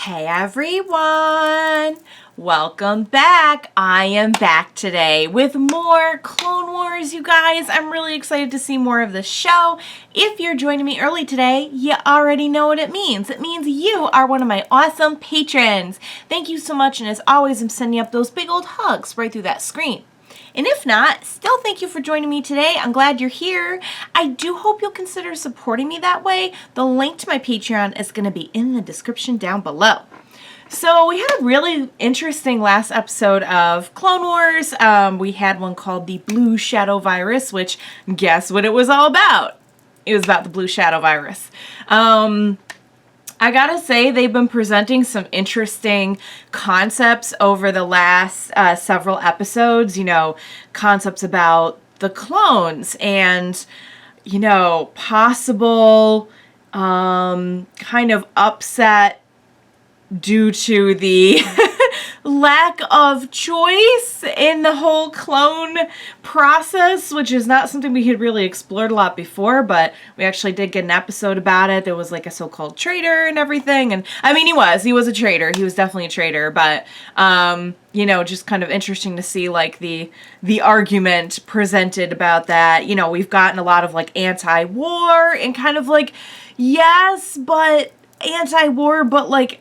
Hey everyone! Welcome back. I am back today with more Clone Wars, you guys. I'm really excited to see more of the show. If you're joining me early today, you already know what it means. It means you are one of my awesome patrons. Thank you so much, and as always, I'm sending up those big old hugs right through that screen. And if not, still thank you for joining me today. I'm glad you're here. I do hope you'll consider supporting me that way. The link to my Patreon is going to be in the description down below. So we had a really interesting last episode of Clone Wars. We had one called the Blue Shadow Virus, which guess what it was all about? It was about the Blue Shadow Virus. I gotta say, they've been presenting some interesting concepts over the last several episodes. You know, concepts about the clones and, you know, possible kind of upset due to the lack of choice in the whole clone process, which is not something we had really explored a lot before, but we actually did get an episode about it. There was like a so-called traitor and everything, and I mean, he was a traitor. He was definitely a traitor, but you know, just kind of interesting to see like the argument presented about that. You know, we've gotten a lot of like anti-war and kind of like, yes, but anti-war, but like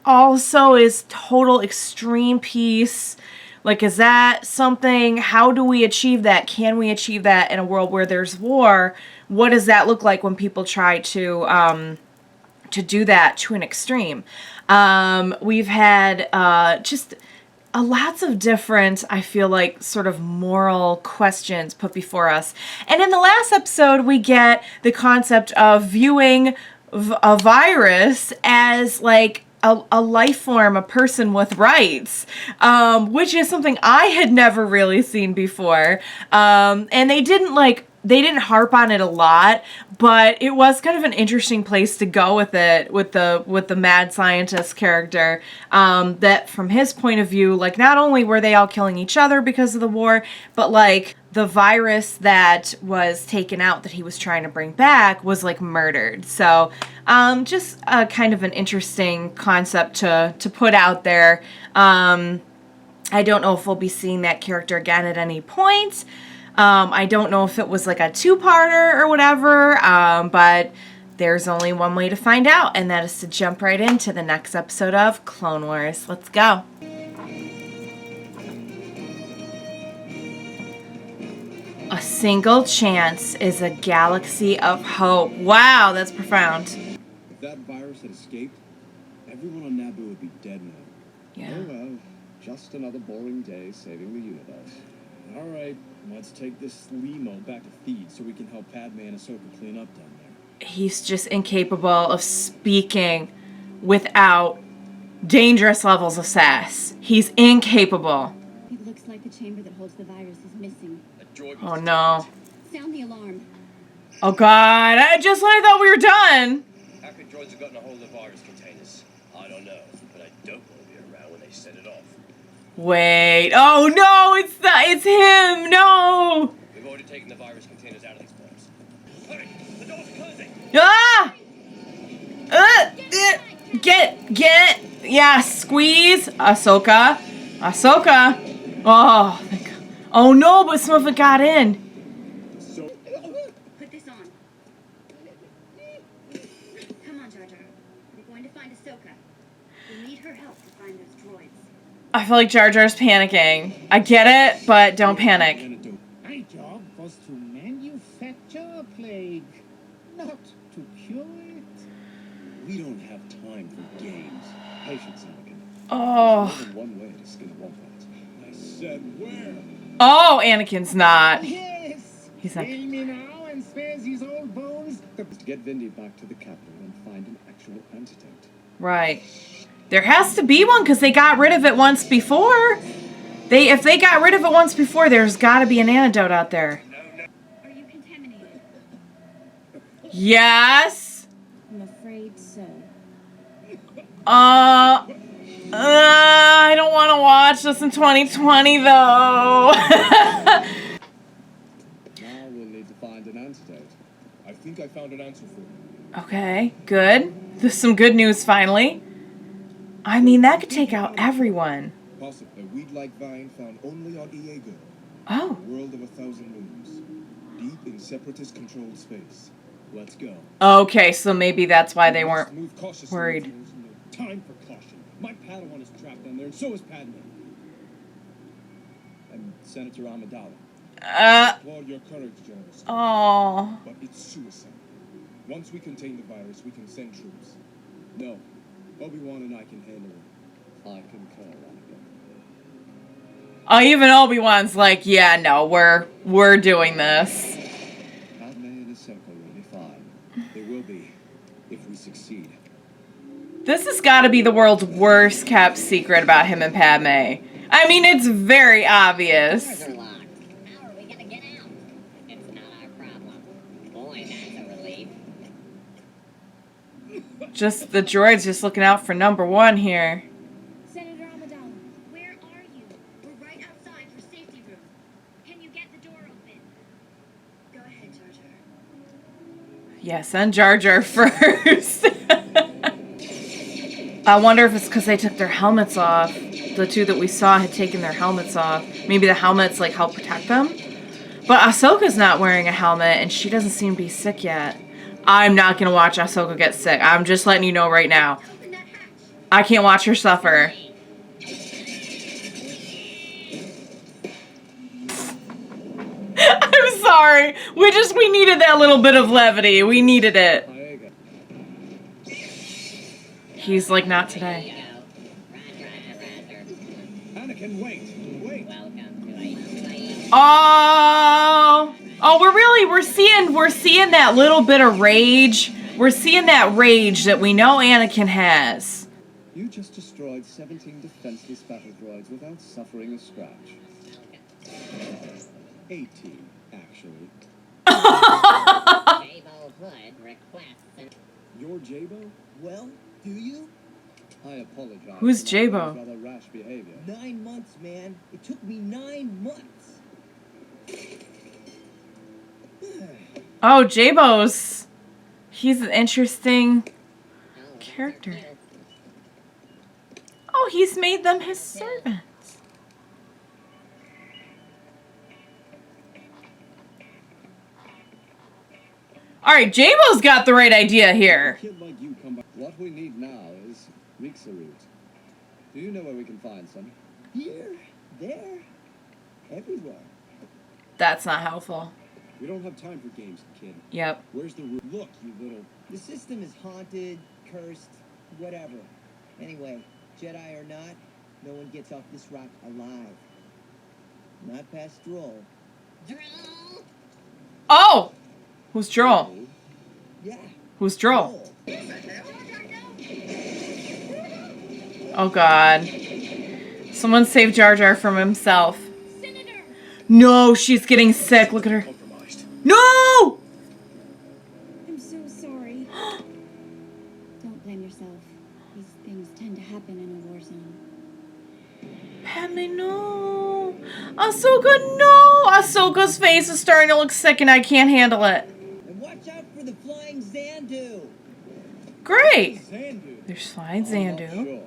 also is total extreme peace. Like, is that something? How do we achieve that? Can we achieve that in a world where there's war? What does that look like when people try to do that to an extreme? We've had just lots of different, I feel like, sort of moral questions put before us. And in the last episode, we get the concept of viewing a virus as like a life form, a person with rights, which is something I had never really seen before. And they didn't harp on it a lot, but it was kind of an interesting place to go with it, with the mad scientist character, that from his point of view, like, not only were they all killing each other because of the war, but like the virus that was taken out that he was trying to bring back was like murdered. So just kind of an interesting concept to put out there. I don't know if we'll be seeing that character again at any point. I don't know if it was like a two-parter or whatever, but there's only one way to find out, and that is to jump right into the next episode of Clone Wars. Let's go. A single chance is a galaxy of hope. Wow, that's profound. If that virus had escaped, everyone on Naboo would be dead now. Yeah. Oh well, just another boring day saving the universe. All right, let's take this limo back to Feed so we can help Padme and Ahsoka clean up down there. He's just incapable of speaking without dangerous levels of sass. He's incapable. It looks like the chamber that holds the virus is missing. Oh no. Sound the alarm. Oh god, just when I thought we were done. How could droids have gotten a hold of the virus containers? I don't know, but I don't want to be around when they set it off. Wait. Oh no, it's him. No. We've already taken the virus containers out of these bombs. Hurry! The doors are closing! Ah! Get. Yeah, squeeze. Ahsoka. Oh, thank God. Oh no, but some of it got in. So, Put this on. Come on, Jar Jar. We're going to find Ahsoka. We need her help to find those droids. I feel like Jar Jar's panicking. I get it, but don't panic. antidote. My job was to manufacture a plague, not to cure it. We don't have time for games. Patience, Anakin. Oh. There's more than one way to skin a wombat. I said where? Oh, Anakin's not. Yes! He's not. Kill me now and spare these old bones. To get Vindy back to the capital and find an actual antidote. Right. There has to be one because they got rid of it once before. If they got rid of it once before, there's got to be an antidote out there. Are you contaminated? Yes. I'm afraid so. I don't want to watch this in 2020 though. Now we'll need to find an antidote. I think I found an answer for you. Okay, good. There's some good news finally. I mean, that could take out everyone. Possibly a weed-like vine found only on Iego. Oh. A world of 1,000 moons. Deep in separatist-controlled space. Let's go. Okay, so maybe that's why they weren't Move cautiously. worried. There's no time for caution. My Padawan is trapped down there, and so is Padme. And Senator Amidala. Applaud your courage, General. Oh. But it's suicide. Once we contain the virus, we can send troops. No. Obi-Wan and I can handle it. I concur, Anakin. Even Obi-Wan's like, yeah, no, we're doing this. Padme and Ahsoka will be fine. They will be, if we succeed. This has got to be the world's worst kept secret about him and Padme. I mean, it's very obvious. Doors are locked. How are we gonna get out? It's not our problem. Boy, that's a relief. Just the droid's just looking out for number one here. Senator Amidala, where are you? We're right outside your safety room. Can you get the door open? Go ahead, Jar Jar. Yeah, send Jar Jar first. I wonder if it's because they took their helmets off. The two that we saw had taken their helmets off. Maybe the helmets like help protect them. But Ahsoka's not wearing a helmet and she doesn't seem to be sick yet. I'm not going to watch Ahsoka get sick. I'm just letting you know right now. Open that hatch. I can't watch her suffer. I'm sorry. We needed that little bit of levity. We needed it. He's like, not today. Anakin, wait! Oh, we're seeing that little bit of rage. We're seeing that rage that we know Anakin has. You just destroyed 17 defenseless battle droids without suffering a scratch. 18, actually. Jaybo Hood requests an... You're Jaybo? Well, do you? I apologize. Who's for my Jaybo? rather rash behavior. 9 months, man. It took me 9 months. Oh, Jaybo's. He's an interesting character. Oh, he's made them his servants. Alright, Jaybo's got the right idea here. A kid like you come back. What we need now is Mixer root. Do you know where we can find some? Here, there, everywhere. That's not helpful. We don't have time for games, kid. Yep. Where's the root? Look, you little... The system is haunted, cursed, whatever. Anyway, Jedi or not, no one gets off this rock alive. Not past Droll. Droll! Oh! Who's Droll? Yeah. Who's Droll? Oh god. Someone save Jar Jar from himself. Senator! No, she's getting sick. Look at her. Compromised. No! I'm so sorry. Don't blame yourself. These things tend to happen in a war zone. Padme, no. Ahsoka, no. Ahsoka's face is starting to look sick and I can't handle it. And watch out for the flying Zandu. Great. Zandu. There's flying I'm Zandu. not sure.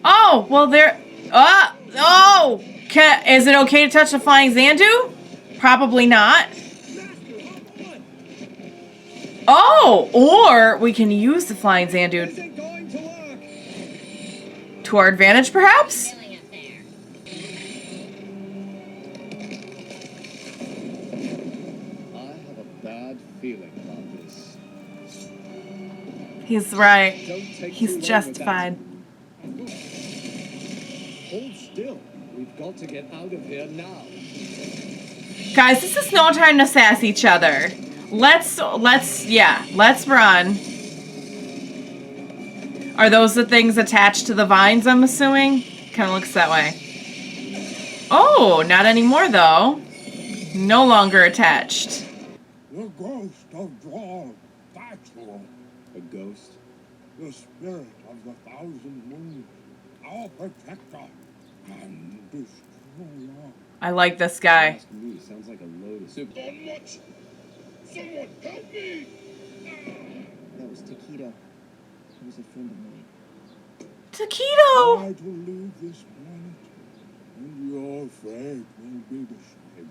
Oh, well there... oh! Is it okay to touch the flying Zandu? Probably not. Oh! Or we can use the flying This Zandu ain't going to work. to our advantage, perhaps? Doing it there. I have a bad feeling about this. He's right. Don't take He's too long with justified. that. Hold still. We've got to get out of here now. Guys, this is no time to sass each other. Let's run. Are those the things attached to the vines, I'm assuming? Kind of looks that way. Oh, not anymore, though. No longer attached. The ghost of Droll, that's all. A ghost? The spirit of the 1,000 moons, our protector and destroyer. I like this guy. Ask me, sounds like a load of soup. That was Taquito. He was a friend of mine. Taquito! I will leave this planet, and your fate will be the same.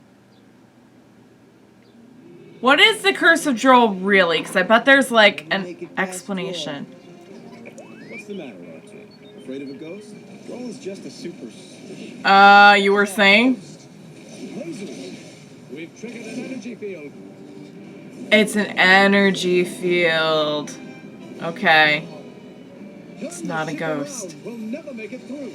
What is the curse of Droll really? Because I bet there's like an explanation. What's the matter, Archie? Afraid of a ghost? Droll is just a super... You were saying? Lasers! We've triggered an energy field. It's an energy field. Okay. It's not a ghost. We'll never make it through.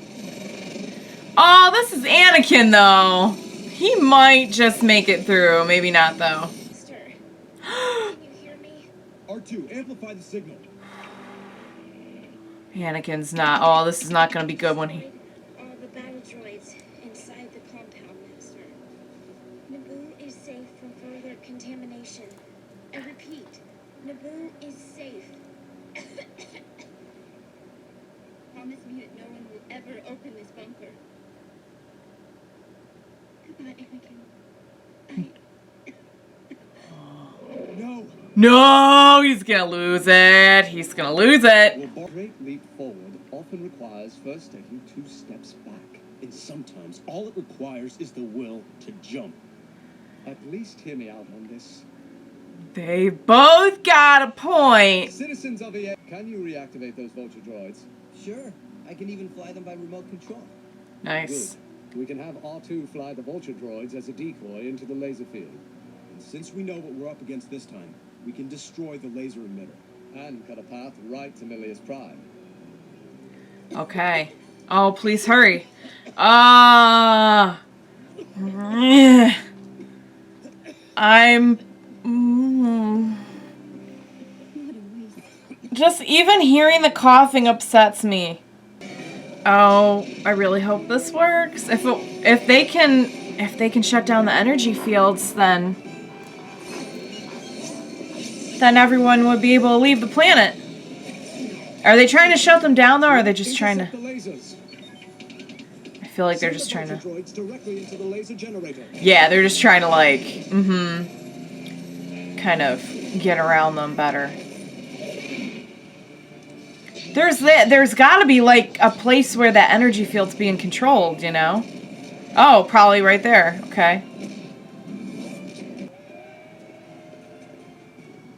Oh, this is Anakin, though. He might just make it through. Maybe not, though. Mister, can you hear me? R2, amplify the signal. Anakin's not. Oh, this is not going to be good when he... All the battle droids inside the compound, Master. Naboo is safe from further contamination. I repeat, Naboo is safe. Promise me that no one will ever open this bunker. Goodbye, Anakin. No. No, he's going to lose it. He's going to lose it. Well, a great leap forward often requires first taking 2 steps back. And sometimes all it requires is the will to jump. At least hear me out on this. They both got a point. Citizens of the... Can you reactivate those vulture droids? Sure, I can even fly them by remote control. Nice. Good. We can have R2 fly the vulture droids as a decoy into the laser field. And since we know what we're up against this time, we can destroy the laser emitter and cut a path right to Milius Prime. Okay. Oh, please hurry. I'm... Just even hearing the coughing upsets me. Oh, I really hope this works. If they can shut down the energy fields, then everyone would be able to leave the planet. Are they trying to shut them down though, or are they just trying to? I feel like they're just trying to. Yeah, they're just trying to like, kind of get around them better. There's got to be like a place where that energy field's being controlled, you know? Oh, probably right there. Okay.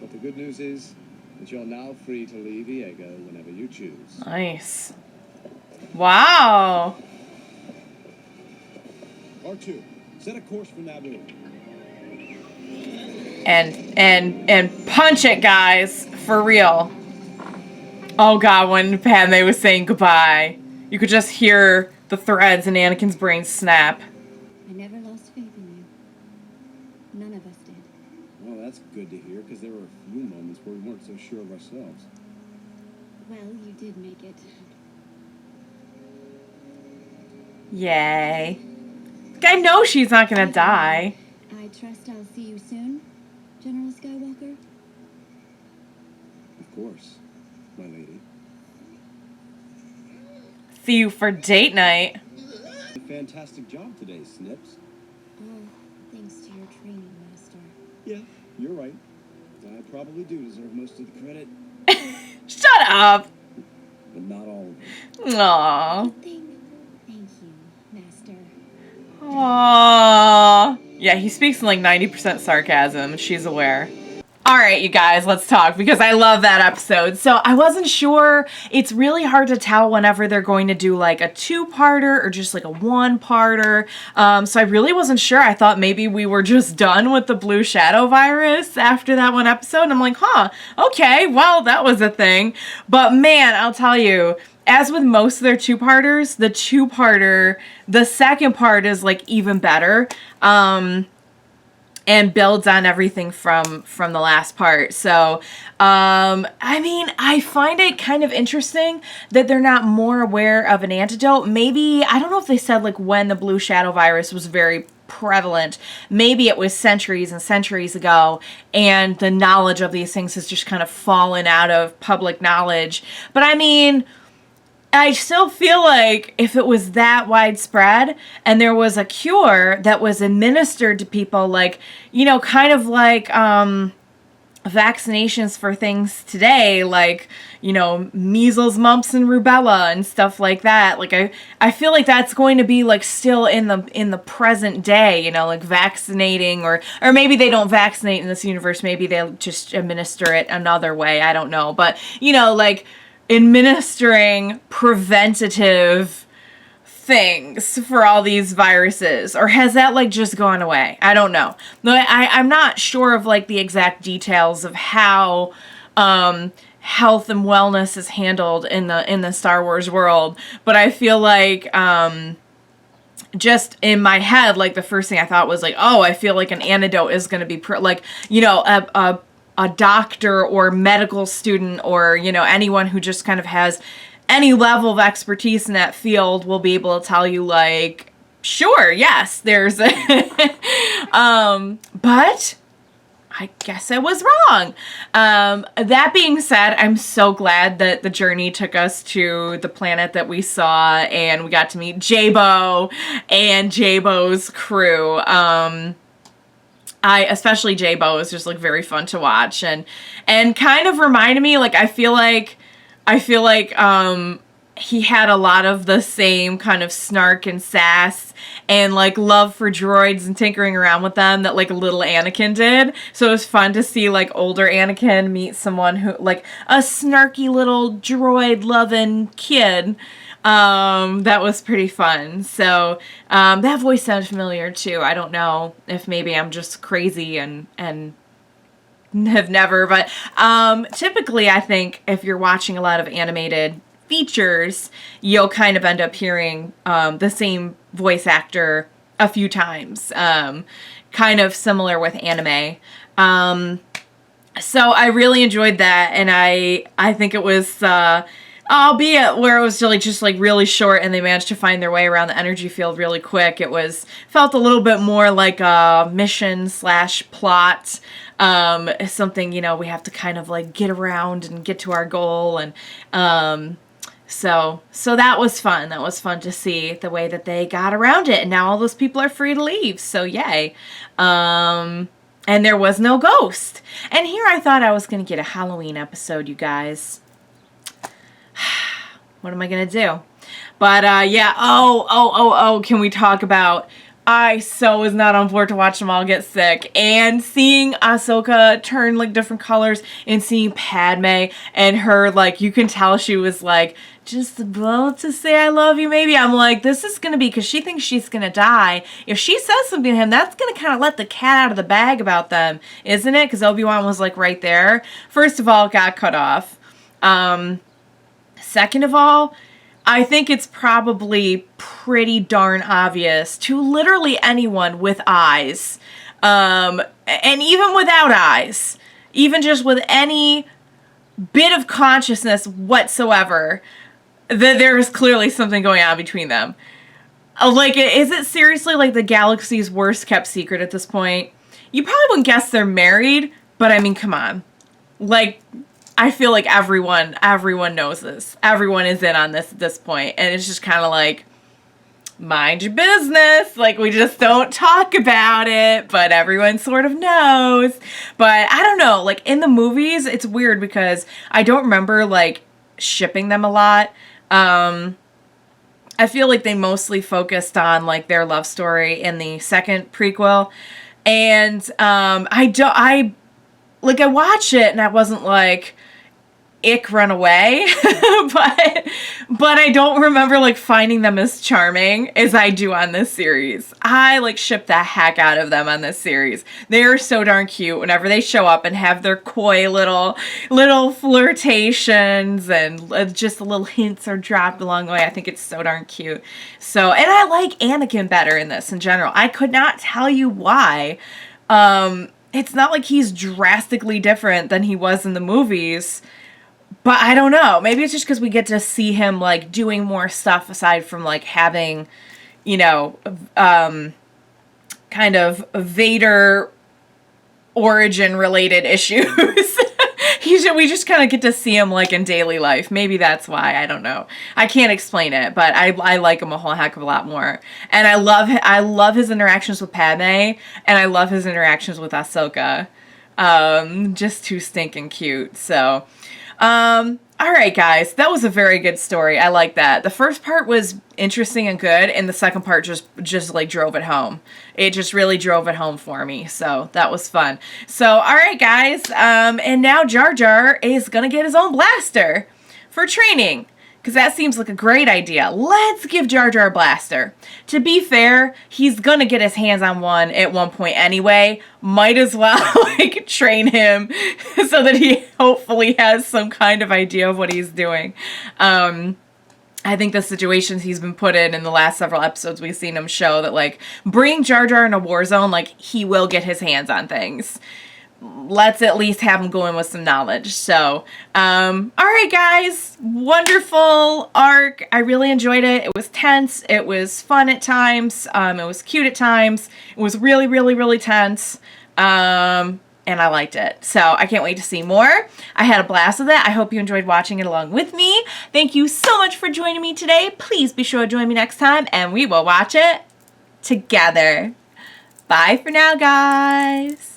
But the good news is that you're now free to leave Diego whenever you choose. Nice. Wow. R2, set a course for Naboo. And punch it, guys, for real. Oh god, when Padme was saying goodbye, you could just hear the threads in Anakin's brain snap. I never lost faith in you. None of us did. Well, that's good to hear, because there were a few moments where we weren't so sure of ourselves. Well, you did make it. Yay. I know she's not gonna die. I trust I'll see you soon, General Skywalker. Of course, my lady. See you for date night. A fantastic job today, Snips. Oh, thanks to your training, Master. Yeah, you're right. I probably do deserve most of the credit, Shut up. but not all of it. Aww. Thank you, Master. Aww. Yeah, he speaks in like 90% sarcasm. She's aware. Alright, you guys, let's talk, because I love that episode. So I wasn't sure. It's really hard to tell whenever they're going to do like a 2-parter or just like a 1-parter. So I really wasn't sure. I thought maybe we were just done with the blue shadow virus after that one episode. And I'm like, okay, well, that was a thing. But man, I'll tell you, as with most of their 2-parters, the second part is like even better. And builds on everything from the last part. So, I mean, I find it kind of interesting that they're not more aware of an antidote. Maybe, I don't know if they said like when the blue shadow virus was very prevalent. Maybe it was centuries and centuries ago, and the knowledge of these things has just kind of fallen out of public knowledge. But I mean, I still feel like if it was that widespread and there was a cure that was administered to people, like, you know, kind of like vaccinations for things today, like, you know, measles, mumps, and rubella and stuff like that. Like, I feel like that's going to be like still in the present day, you know, like vaccinating, or maybe they don't vaccinate in this universe. Maybe they'll just administer it another way. I don't know. But, you know, like administering preventative things for all these viruses, or has that like just gone away? I don't know. I'm not sure of like the exact details of how health and wellness is handled in the Star Wars world, but I feel like just in my head, like the first thing I thought was like, oh, I feel like an antidote is going to be like, you know, a doctor or medical student, or, you know, anyone who just kind of has any level of expertise in that field will be able to tell you, like, sure, yes, there's a but I guess I was wrong. That being said, I'm so glad that the journey took us to the planet that we saw, and we got to meet Jaybo and Jaybo's crew. Especially Jaybo is just like very fun to watch, and kind of reminded me, like, I feel like he had a lot of the same kind of snark and sass and like love for droids and tinkering around with them that like little Anakin did. So it was fun to see like older Anakin meet someone who, like, a snarky little droid loving kid. That was pretty fun. So that voice sounded familiar too. I don't know if maybe I'm just crazy and have never, but typically I think if you're watching a lot of animated features, you'll kind of end up hearing the same voice actor a few times, kind of similar with anime. So I really enjoyed that, and I think it was albeit where it was really just like really short and they managed to find their way around the energy field really quick. It felt a little bit more like a mission / plot. Something, you know, we have to kind of like get around and get to our goal. And so that was fun. That was fun to see the way that they got around it. And now all those people are free to leave. So yay. And there was no ghost. And here I thought I was going to get a Halloween episode, you guys. What am I going to do? But yeah. Oh, can we talk about... I so was not on board to watch them all get sick, and seeing Ahsoka turn like different colors, and seeing Padme and her, like, you can tell she was like just about to say I love you maybe. I'm like, this is gonna be, because she thinks she's gonna die. If she says something to him, that's gonna kind of let the cat out of the bag about them, isn't it? Because Obi-Wan was like right there. First of all, it got cut off. Second of all, I think it's probably pretty darn obvious to literally anyone with eyes, and even without eyes, even just with any bit of consciousness whatsoever, that there is clearly something going on between them. Like, is it seriously like the galaxy's worst kept secret at this point? You probably wouldn't guess they're married, but I mean, come on. Like, I feel like everyone knows this. Everyone is in on this at this point. And it's just kind of like, mind your business. Like, we just don't talk about it, but everyone sort of knows. But I don't know, like, in the movies, it's weird because I don't remember, like, shipping them a lot. I feel like they mostly focused on, like, their love story in the second prequel. And I watched it and I wasn't like, ick, run away, but I don't remember like finding them as charming as I do on this series. I like ship the heck out of them on this series. They are so darn cute whenever they show up and have their coy little flirtations, and just the little hints are dropped along the way. I think it's so darn cute. So, and I like Anakin better in this in general. I could not tell you why. It's not like he's drastically different than he was in the movies. But I don't know. Maybe it's just because we get to see him, like, doing more stuff aside from, like, having, you know, kind of Vader origin-related issues. We just kind of get to see him, like, in daily life. Maybe that's why. I don't know. I can't explain it, but I like him a whole heck of a lot more. And I love his interactions with Padme, and I love his interactions with Ahsoka. Just too stinking cute. So, all right, guys, that was a very good story. I like that. The first part was interesting and good, and the second part just like drove it home. It just really drove it home for me. So that was fun. So, all right, guys, and now Jar Jar is gonna get his own blaster for training, because that seems like a great idea. Let's give Jar Jar a blaster. To be fair, he's gonna get his hands on one at one point anyway. Might as well like train him so that he hopefully has some kind of idea of what he's doing. I think the situations he's been put in the last several episodes, we've seen him show that, like, bring Jar Jar in a war zone, like, he will get his hands on things. Let's at least have him go in with some knowledge. So, all right, guys, wonderful arc. I really enjoyed it. It was tense. It was fun at times. It was cute at times. It was really, really, really tense. And I liked it. So I can't wait to see more. I had a blast with it. I hope you enjoyed watching it along with me. Thank you so much for joining me today. Please be sure to join me next time, and we will watch it together. Bye for now, guys.